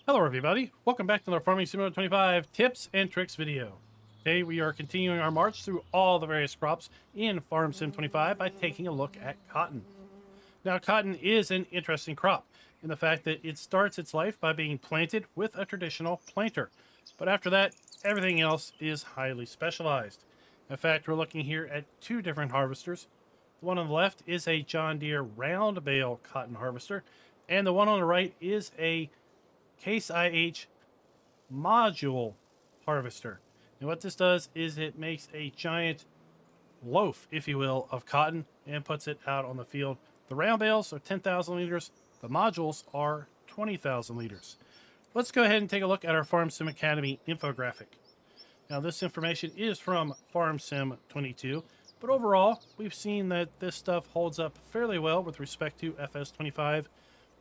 Hello everybody, welcome back to the Farming Simulator 25 tips and tricks video. Today we are continuing our march through all the various crops in Farm Sim 25 by taking a look at cotton. Now cotton is an interesting crop in the fact that it starts its life by being planted with a traditional planter, but after that everything else is highly specialized. In fact, we're looking here at two different harvesters. The one on the left is a John Deere round bale cotton harvester, and the one on the right is a Case IH module harvester. And what this does is it makes a giant loaf, if you will, of cotton and puts it out on the field. The round bales are 10,000 liters. The modules are 20,000 liters. Let's go ahead and take a look at our Farm Sim Academy infographic. Now this information is from Farm Sim 22, but overall we've seen that this stuff holds up fairly well with respect to FS 25,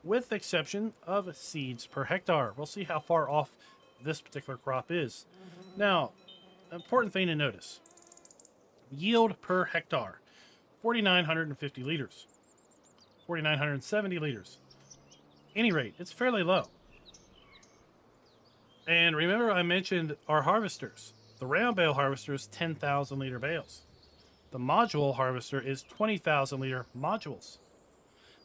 with the exception of seeds per hectare. We'll see how far off this particular crop is. Now, important thing to notice, yield per hectare, 4,950 liters, 4,970 liters. Any rate, it's fairly low. And remember I mentioned our harvesters. The round bale harvester is 10,000 liter bales. The module harvester is 20,000 liter modules.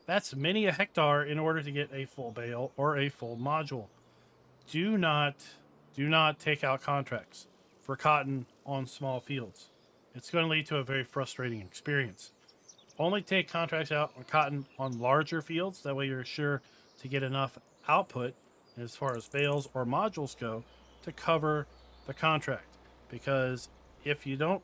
That's many a hectare in order to get a full bale or a full module. Do not take out contracts for cotton on small fields. It's going to lead to a very frustrating experience. Only take contracts out on cotton on larger fields. That way you're sure to get enough output as far as bales or modules go to cover the contract. Because if you don't,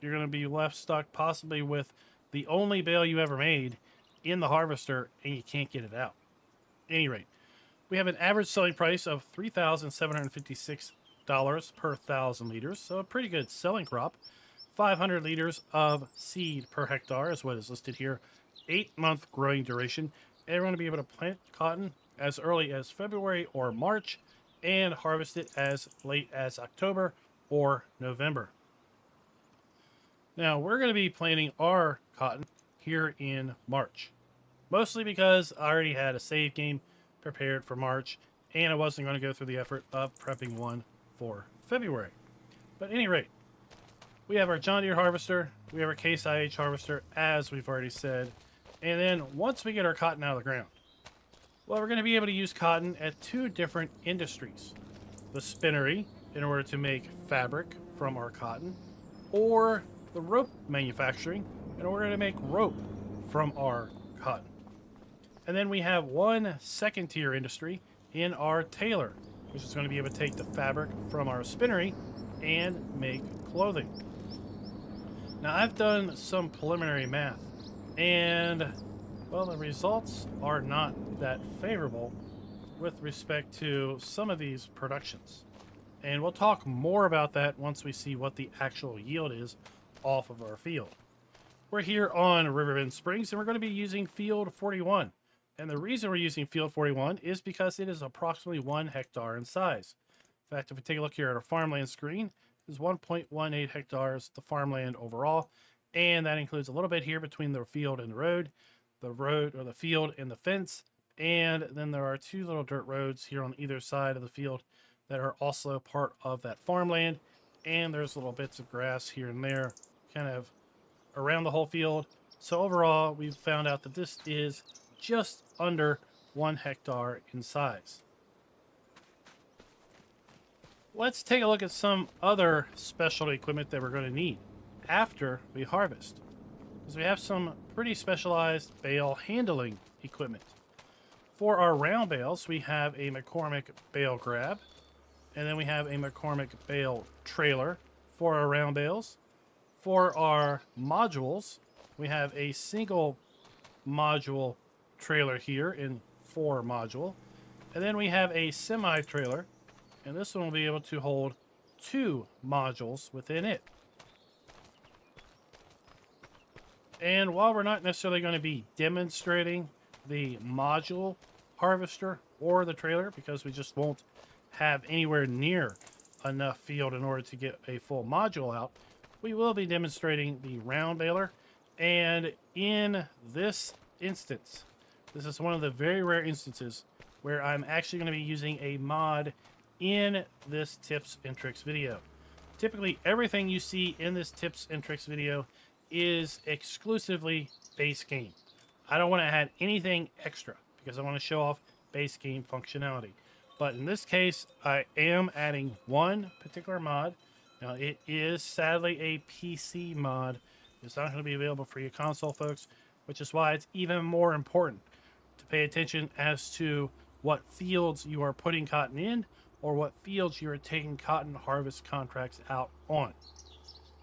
you're going to be left stuck possibly with the only bale you ever made in the harvester and you can't get it out. At any rate, we have an average selling price of $3,756 per 1,000 liters, so a pretty good selling crop. 500 liters of seed per hectare is what is listed here. 8-month growing duration, and we're going to be able to plant cotton as early as February or March and harvest it as late as October or November. Now, we're going to be planting our cotton here in March, mostly because I already had a save game prepared for March and I wasn't going to go through the effort of prepping one for February. But at any rate, we have our John Deere harvester, we have our Case IH harvester, as we've already said, and then once we get our cotton out of the ground, well, we're going to be able to use cotton at two different industries. The spinnery, in order to make fabric from our cotton, or the rope manufacturing, in order to make rope from our cotton. And then we have one second tier industry in our tailor, which is going to be able to take the fabric from our spinnery and make clothing. Now I've done some preliminary math, and well, the results are not that favorable with respect to some of these productions. And we'll talk more about that once we see what the actual yield is off of our field. We're here on Riverbend Springs, and we're going to be using Field 41. And the reason we're using Field 41 is because it is approximately 1 hectare in size. In fact, if we take a look here at our farmland screen, it's 1.18 hectares, the farmland overall. And that includes a little bit here between the field and the road or the field and the fence. And then there are two little dirt roads here on either side of the field that are also part of that farmland. And there's little bits of grass here and there, kind of around the whole field. So overall, we've found out that this is just under 1 hectare in size. Let's take a look at some other specialty equipment that we're going to need after we harvest, because we have some pretty specialized bale handling equipment. For our round bales, we have a McCormick bale grab, and then we have a McCormick bale trailer for our round bales. For our modules, we have a single module trailer here in 4 module. And then we have a semi-trailer, and this one will be able to hold 2 modules within it. And while we're not necessarily going to be demonstrating the module harvester or the trailer, because we just won't have anywhere near enough field in order to get a full module out, we will be demonstrating the round baler. And in this instance, this is one of the very rare instances where I'm actually going to be using a mod in this tips and tricks video. Typically, everything you see in this tips and tricks video is exclusively base game. I don't want to add anything extra because I want to show off base game functionality. But in this case, I am adding one particular mod. Now, it is sadly a PC mod. It's not going to be available for your console, folks, which is why it's even more important to pay attention as to what fields you are putting cotton in or what fields you are taking cotton harvest contracts out on.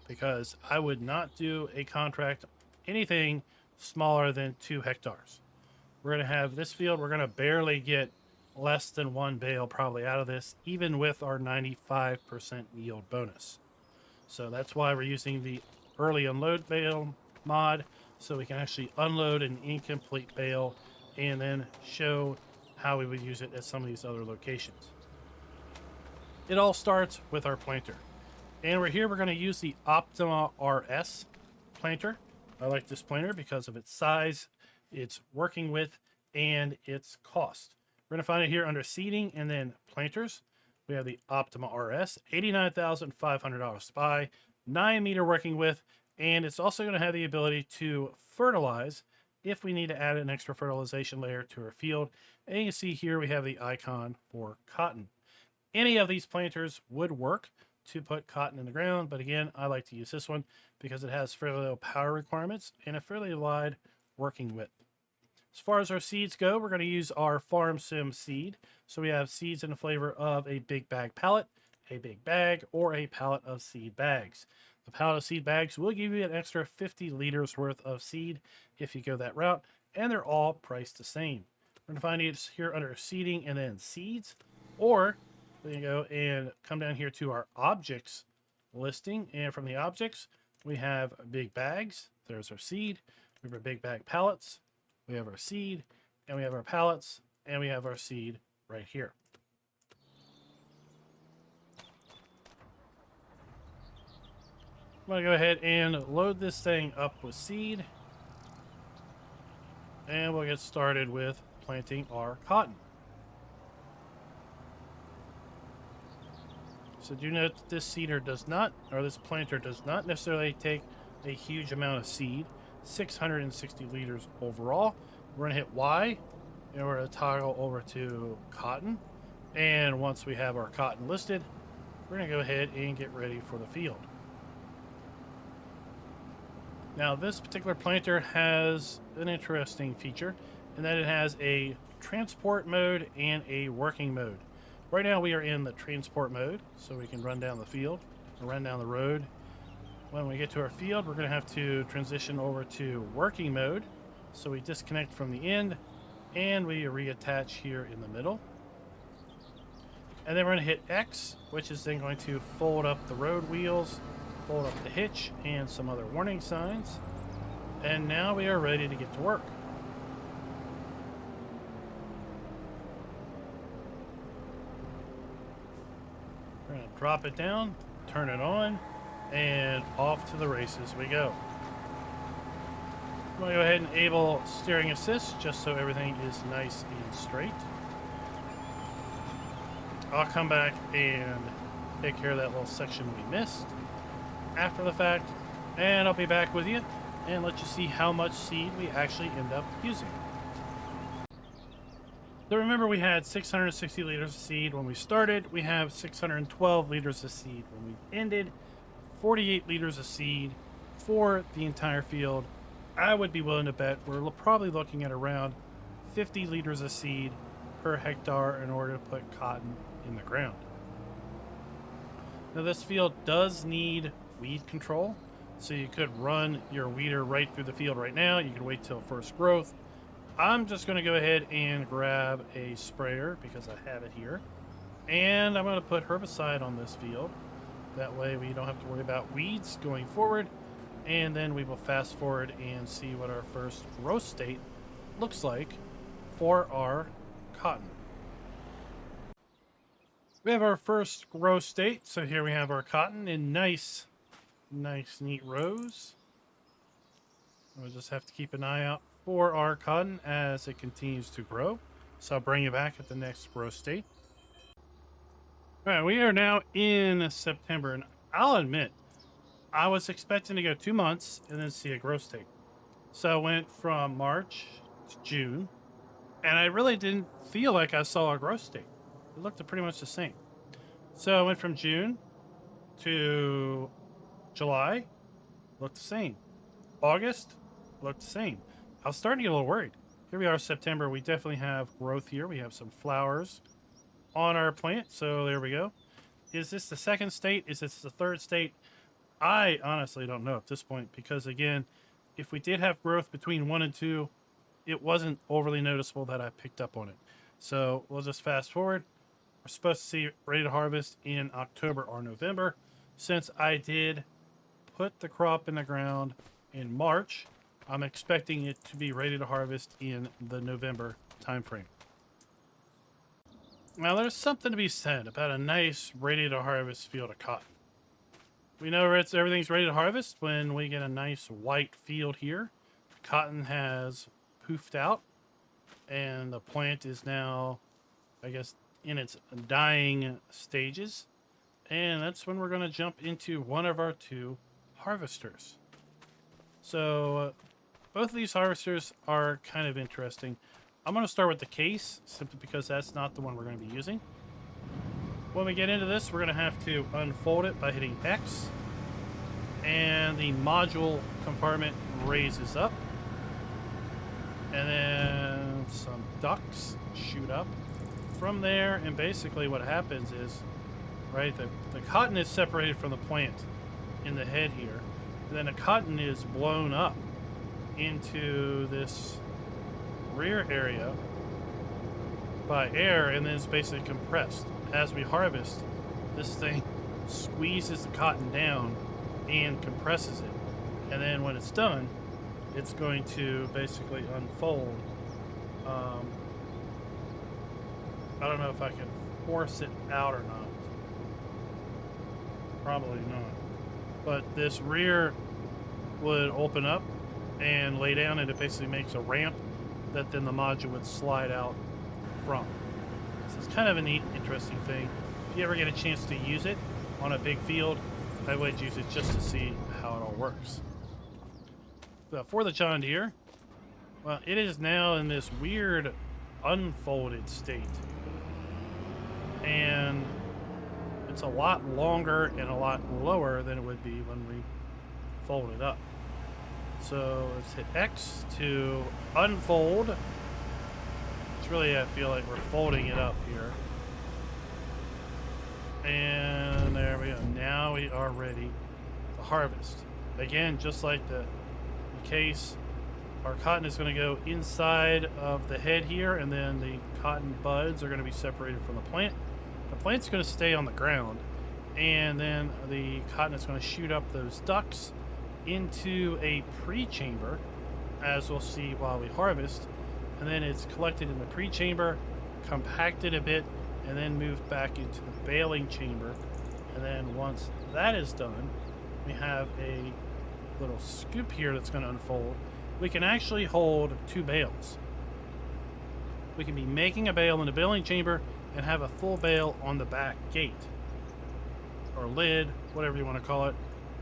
Because I would not do a contract anything smaller than 2 hectares. We're going to have this field, we're going to barely get less than 1 bale probably out of this, even with our 95% yield bonus. So that's why we're using the early unload bale mod, so we can actually unload an incomplete bale and then show how we would use it at some of these other locations. It all starts with our planter. And we're going to use the Optima RS planter. I like this planter because of its size, its working width, and its cost. We're going to find it here under seeding and then planters. We have the Optima RS, $89,500 to buy, 9-meter working width, and it's also going to have the ability to fertilize if we need to add an extra fertilization layer to our field. And you can see here we have the icon for cotton. Any of these planters would work to put cotton in the ground, but again, I like to use this one because it has fairly low power requirements and a fairly wide working width. As far as our seeds go, we're going to use our Farm Sim seed. So we have seeds in the flavor of a big bag pallet, a big bag, or a pallet of seed bags. The pallet of seed bags will give you an extra 50 liters worth of seed if you go that route, and they're all priced the same. We're going to find it here under seeding and then seeds, or we can go and come down here to our objects listing, and from the objects, we have big bags. There's our seed. We have our big bag pallets. We have our seed, and we have our pallets, and we have our seed right here. I'm going to go ahead and load this thing up with seed, and we'll get started with planting our cotton. So do note that this seeder does not, or this planter does not necessarily take a huge amount of seed. 660 liters overall. We're going to hit Y, and we're going to toggle over to cotton. And once we have our cotton listed, we're going to go ahead and get ready for the field. Now, this particular planter has an interesting feature in that it has a transport mode and a working mode. Right now we are in the transport mode, so we can run down the field or run down the road. When we get to our field, we're going to have to transition over to working mode. So we disconnect from the end and we reattach here in the middle. And then we're going to hit X, which is then going to fold up the road wheels, fold up the hitch, and some other warning signs. And now we are ready to get to work. We're going to drop it down, turn it on, and off to the races we go. I'm going to go ahead and enable steering assist just so everything is nice and straight. I'll come back and take care of that little section we missed after the fact, and I'll be back with you and let you see how much seed we actually end up using. So remember, we had 660 liters of seed when we started. We have 612 liters of seed when we ended. 48 liters of seed for the entire field. I would be willing to bet we're probably looking at around 50 liters of seed per hectare in order to put cotton in the ground. Now, this field does need weed control, so you could run your weeder right through the field right now. You can wait till first growth. I'm just going to go ahead and grab a sprayer because I have it here, and I'm going to put herbicide on this field. That way we don't have to worry about weeds going forward, and then we will fast forward and see what our first growth state looks like for our cotton. We have our first growth state, so here we have our cotton in nice neat rows. We'll just have to keep an eye out for our cotton as it continues to grow. So I'll bring you back at the next growth state. All right, we are now in September, and I'll admit, I was expecting to go 2 months and then see a growth state. So I went from March to June, and I really didn't feel like I saw a growth state. It looked pretty much the same. So I went from June to July, looked the same. August, looked the same. I was starting to get a little worried. Here we are, September. We definitely have growth here. We have some flowers on our plant. So there we go. Is this the second state? Is this the third state? I honestly don't know at this point because, again, if we did have growth between 1 and 2, it wasn't overly noticeable that I picked up on it. So we'll just fast forward. We're supposed to see ready to harvest in October or November. Since I did put the crop in the ground in March, I'm expecting it to be ready to harvest in the November timeframe. Now, there's something to be said about a nice ready to harvest field of cotton. We know everything's ready to harvest when we get a nice white field here. The cotton has poofed out, and the plant is now, I guess, in its dying stages. And that's when we're going to jump into one of our 2 harvesters. So both of these harvesters are kind of interesting. I'm going to start with the case, simply because that's not the one we're going to be using. When we get into this, we're going to have to unfold it by hitting X. And the module compartment raises up. And then some ducts shoot up from there. And basically what happens is, right, the cotton is separated from the plant in the head here. And then the cotton is blown up into this rear area by air, and then it's basically compressed. As we harvest, this thing squeezes the cotton down and compresses it. And then when it's done, it's going to basically unfold. I don't know if I can force it out or not. Probably not. But this rear would open up and lay down, and it basically makes a ramp that then the module would slide out from. So it's kind of a neat, interesting thing. If you ever get a chance to use it on a big field, I would use it just to see how it all works. But for the John Deere, well, it is now in this weird unfolded state. And it's a lot longer and a lot lower than it would be when we fold it up. So let's hit X to unfold. It's really, I feel like we're folding it up here. And there we go. Now we are ready to harvest. Again, just like the case, our cotton is going to go inside of the head here, and then the cotton buds are going to be separated from the plant. The plant's going to stay on the ground, and then the cotton is going to shoot up those ducts into a pre-chamber, as we'll see while we harvest. And then it's collected in the pre-chamber, compacted a bit, and then moved back into the baling chamber. And then once that is done, we have a little scoop here that's going to unfold. We can actually hold 2 bales. We can be making a bale in the baling chamber and have a full bale on the back gate or lid, whatever you want to call it.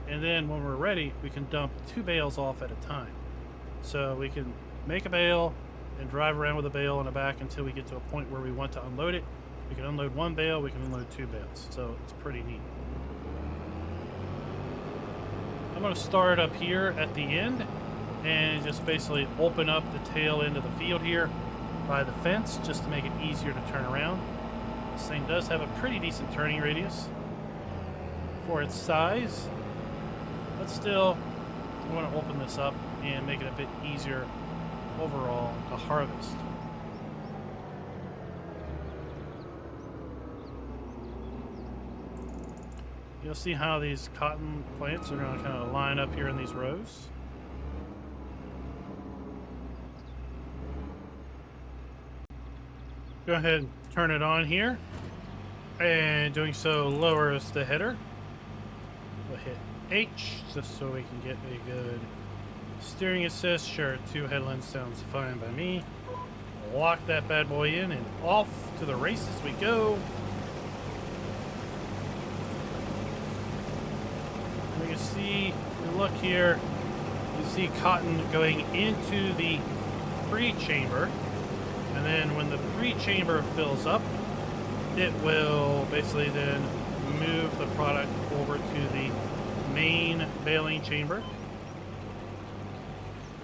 And then when we're ready, we can dump 2 bales off at a time. So we can make a bale and drive around with a bale in the back until we get to a point where we want to unload it. We can unload 1 bale, we can unload 2 bales. So it's pretty neat. I'm going to start up here at the end and just basically open up the tail end of the field here by the fence just to make it easier to turn around. This thing does have a pretty decent turning radius for its size, but still, we want to open this up and make it a bit easier overall to harvest. You'll see how these cotton plants are going to kind of line up here in these rows. Go ahead and turn it on here, and doing so lowers the header. We'll hit H just so we can get a good steering assist. Sure, 2 headlands sounds fine by me. lock that bad boy in, and off to the races we go. You can see, if you look here, you see cotton going into the pre-chamber, and then when the pre-chamber fills up, it will basically then move the product over to the main baling chamber.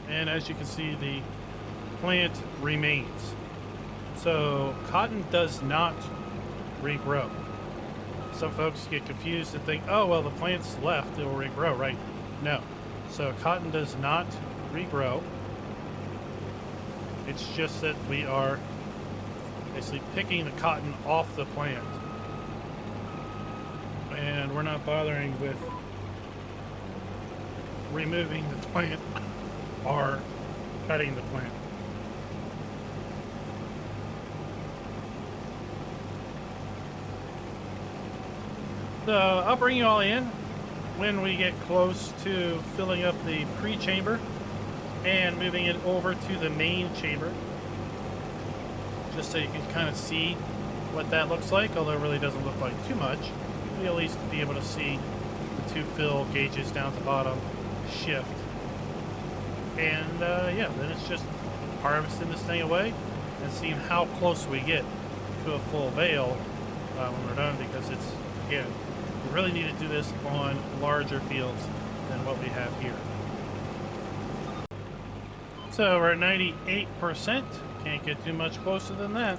And as you can see, the plant remains. So cotton does not regrow. Some folks get confused and think, oh, well, the plant's left, it will regrow, right? No. So cotton does not regrow. It's just that we are basically picking the cotton off the plant. And we're not bothering with removing the plant or cutting the plant. So I'll bring you all in when we get close to filling up the pre-chamber and moving it over to the main chamber, just so you can kind of see what that looks like, although it really doesn't look like too much. You'll at least be able to see the two fill gauges down at the bottom shift. And yeah, then it's just harvesting this thing away and seeing how close we get to a full bale when we're done, because it's, again, we really need to do this on larger fields than what we have here. So we're at 98%. Can't get too much closer than that.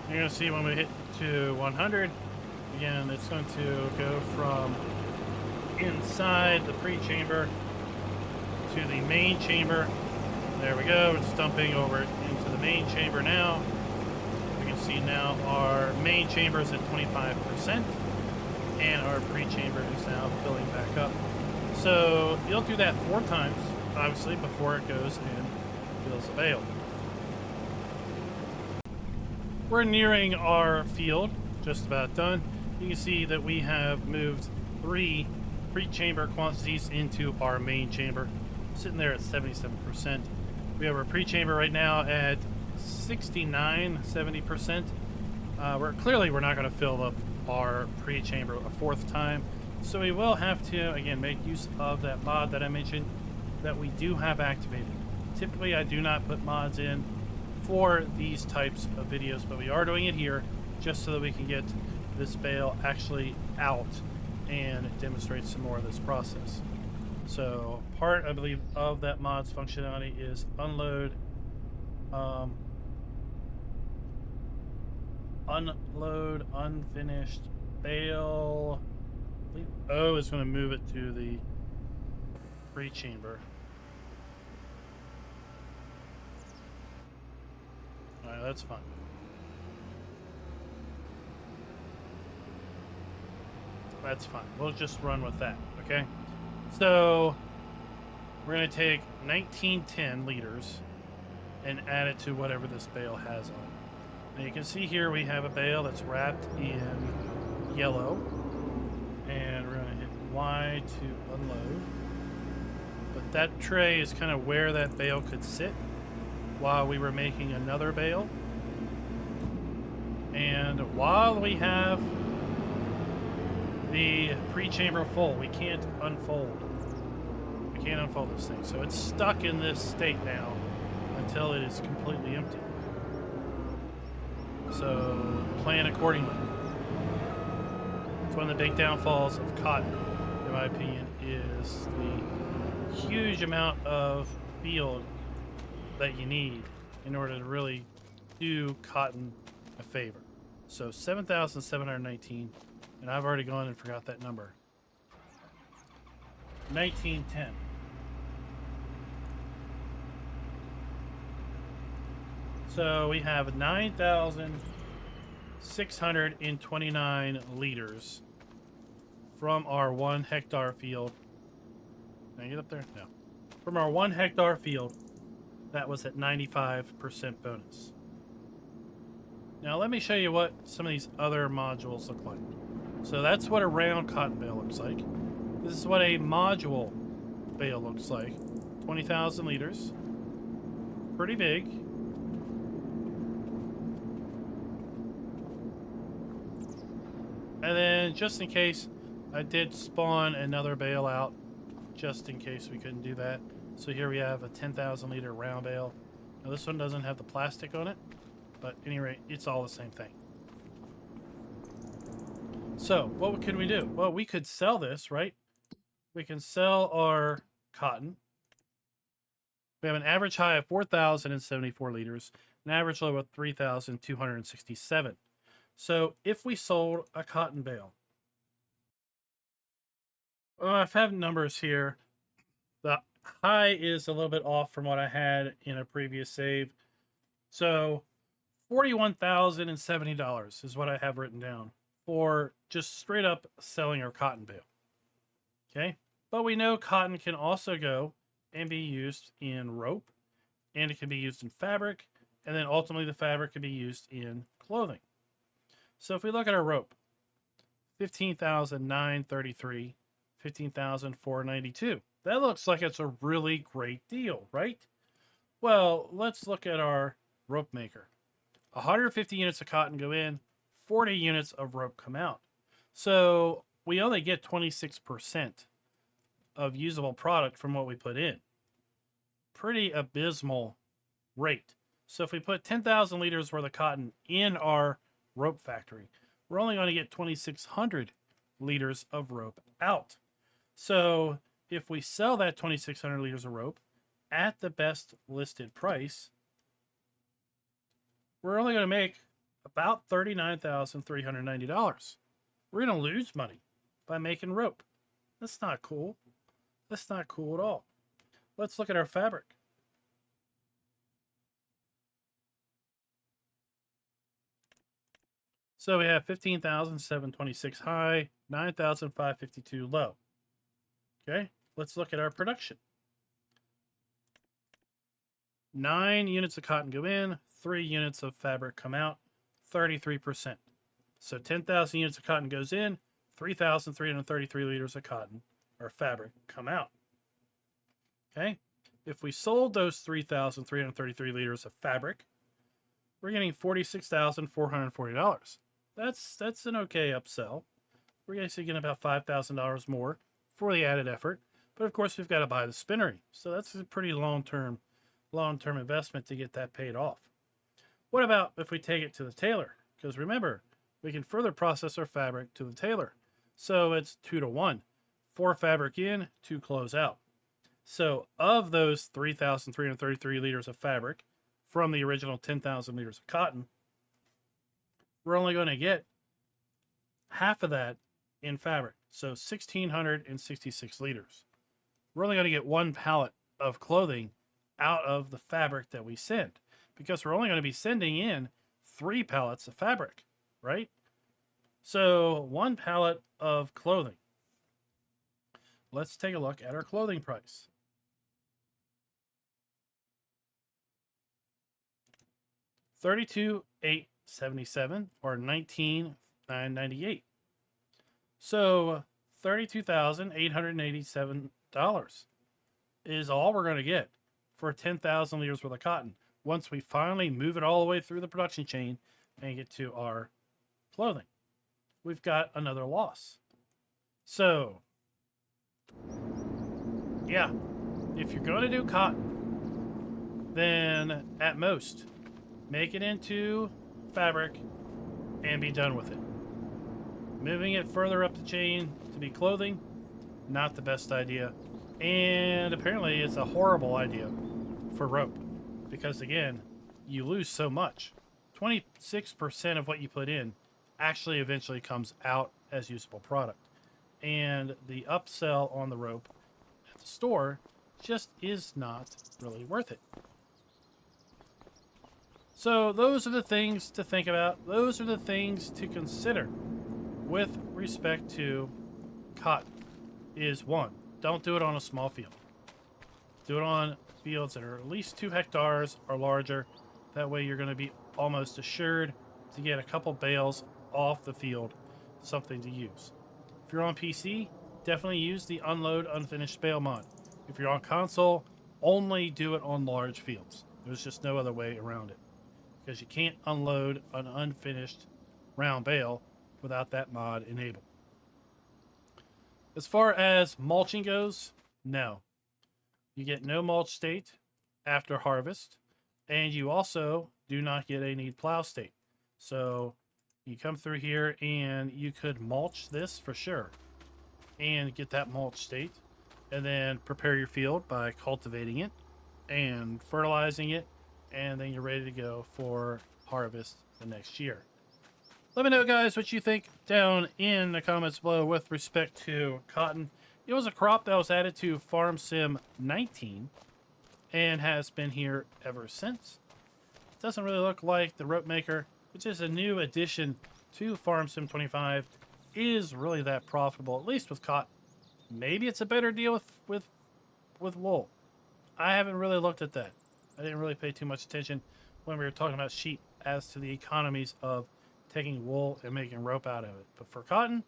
You're going to see when we hit to 100, again, it's going to go from inside the pre-chamber to the main chamber. There we go. It's dumping over into the main chamber now. We can see now our main chamber is at 25%, and our pre-chamber is now filling back up. So you'll do that 4 times, obviously, before it goes and fills the bale. We're nearing our field, just about done. You can see that we have moved 3 pre-chamber quantities into our main chamber, sitting there at 77%. We have our pre-chamber right now at 69-70%. We're not going to fill up our pre-chamber a 4th time, so we will have to, again, make use of that mod that I mentioned that we do have activated. Typically, I do not put mods in for these types of videos, but we are doing it here just so that we can get this bale actually out and demonstrate some more of this process. So part, I believe, of that mod's functionality is unload unfinished bale. I believe O is going to move it to the pre-chamber. Alright, that's fine. That's fine. We'll just run with that, okay? So we're going to take 1910 liters and add it to whatever this bale has on it. Now you can see here we have a bale that's wrapped in yellow, and we're going to hit Y to unload. But that tray is kind of where that bale could sit while we were making another bale. And while we have the pre-chamber full, we can't unfold. We can't unfold this thing. So it's stuck in this state now until it is completely empty. So plan accordingly. It's one of the big downfalls of cotton, in my opinion, is the huge amount of field that you need in order to really do cotton a favor. So 7,719, and I've already gone and forgot that number. 1910. So we have 9,629 liters from our 1 hectare field. Can I get up there? No. From our 1 hectare field, that was at 95% bonus. Now let me show you what some of these other modules look like. So that's what a round cotton bale looks like. This is what a module bale looks like. 20,000 liters. pretty big. And then, just in case, I did spawn another bale out, just in case we couldn't do that. So here we have a 10,000 liter round bale. Now this one doesn't have the plastic on it, but at any rate, it's all the same thing. So, what could we do? Well, we could sell this, right? We can sell our cotton. We have an average high of 4,074 liters, an average low of 3,267. So, if we sold a cotton bale, I have numbers here. The high is a little bit off from what I had in a previous save. So, $41,070 is what I have written down for just straight up selling our cotton bale. Okay, but we know cotton can also go and be used in rope, and it can be used in fabric, and then ultimately the fabric can be used in clothing. So if we look at our rope, 15,933, 15,492. That looks like it's a really great deal, right? Well, let's look at our rope maker. 150 units of cotton go in, 40 units of rope come out. So we only get 26% of usable product from what we put in. Pretty abysmal rate. So if we put 10,000 liters worth of cotton in our rope factory, we're only going to get 2,600 liters of rope out. So if we sell that 2,600 liters of rope at the best listed price, we're only going to make about $39,390. We're going to lose money by making rope. That's not cool. That's not cool at all. Let's look at our fabric. So we have 15,726 high, 9,552 low. Okay, let's look at our production. 9 units of cotton go in, 3 units of fabric come out, 33%. So 10,000 units of cotton goes in, 3,333 liters of cotton or fabric come out. Okay, if we sold those 3,333 liters of fabric, we're getting $46,440. That's an okay upsell. We're actually getting about $5,000 more for the added effort. But of course, we've got to buy the spinnery. So that's a pretty long-term investment to get that paid off. What about if we take it to the tailor? Because remember, we can further process our fabric to the tailor. So it's 2 to 1. 4 fabric in, 2 clothes out. So of those 3,333 liters of fabric from the original 10,000 liters of cotton, we're only going to get half of that in fabric. So 1,666 liters. We're only going to get 1 pallet of clothing out of the fabric that we send, because we're only going to be sending in 3 pallets of fabric, right? So 1 pallet of clothing. Let's take a look at our clothing price. $32,877 or $19,998. So $32,887 is all we're going to get for 10,000 liters worth of cotton once we finally move it all the way through the production chain and get to our clothing. We've got another loss. So, yeah, if you're going to do cotton, then at most, make it into fabric and be done with it. Moving it further up the chain to be clothing, not the best idea. And apparently it's a horrible idea for rope, because again, you lose so much. 26% of what you put in actually eventually comes out as usable product. And the upsell on the rope at the store just is not really worth it. So those are the things to think about. Those are the things to consider with respect to cotton. Is 1, don't do it on a small field. Do it on fields that are at least 2 hectares or larger. That way you're going to be almost assured to get a couple bales off the field, something to use. If you're on PC, definitely use the unload unfinished bale mod. If you're on console, only do it on large fields. There's just no other way around it, because you can't unload an unfinished round bale without that mod enabled. As far as mulching goes, no. You get no mulch state after harvest, and you also do not get a need plow state. So you come through here and you could mulch this for sure and get that mulch state, and then prepare your field by cultivating it and fertilizing it, and then you're ready to go for harvest the next year. Let me know, guys, what you think down in the comments below with respect to cotton. It was a crop that was added to Farm Sim 19 and has been here ever since. It doesn't really look like the rope maker, which is a new addition to Farm Sim 25, is really that profitable, at least with cotton. Maybe it's a better deal with wool. I haven't really looked at that. I didn't really pay too much attention when we were talking about sheep as to the economies of taking wool and making rope out of it. But for cotton,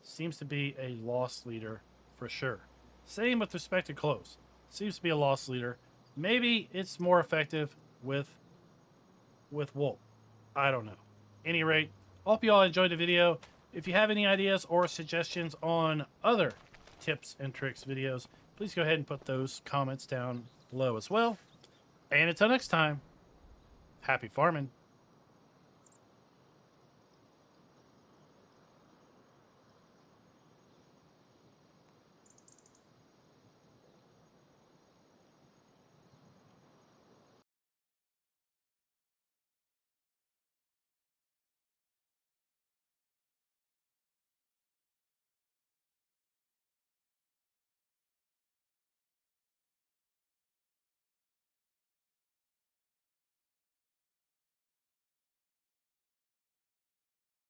seems to be a loss leader for sure. Same with respect to clothes. Seems to be a loss leader. Maybe it's more effective with wool. I don't know. Any rate, hope you all enjoyed the video. If you have any ideas or suggestions on other tips and tricks videos, please go ahead and put those comments down below as well. And until next time, happy farming.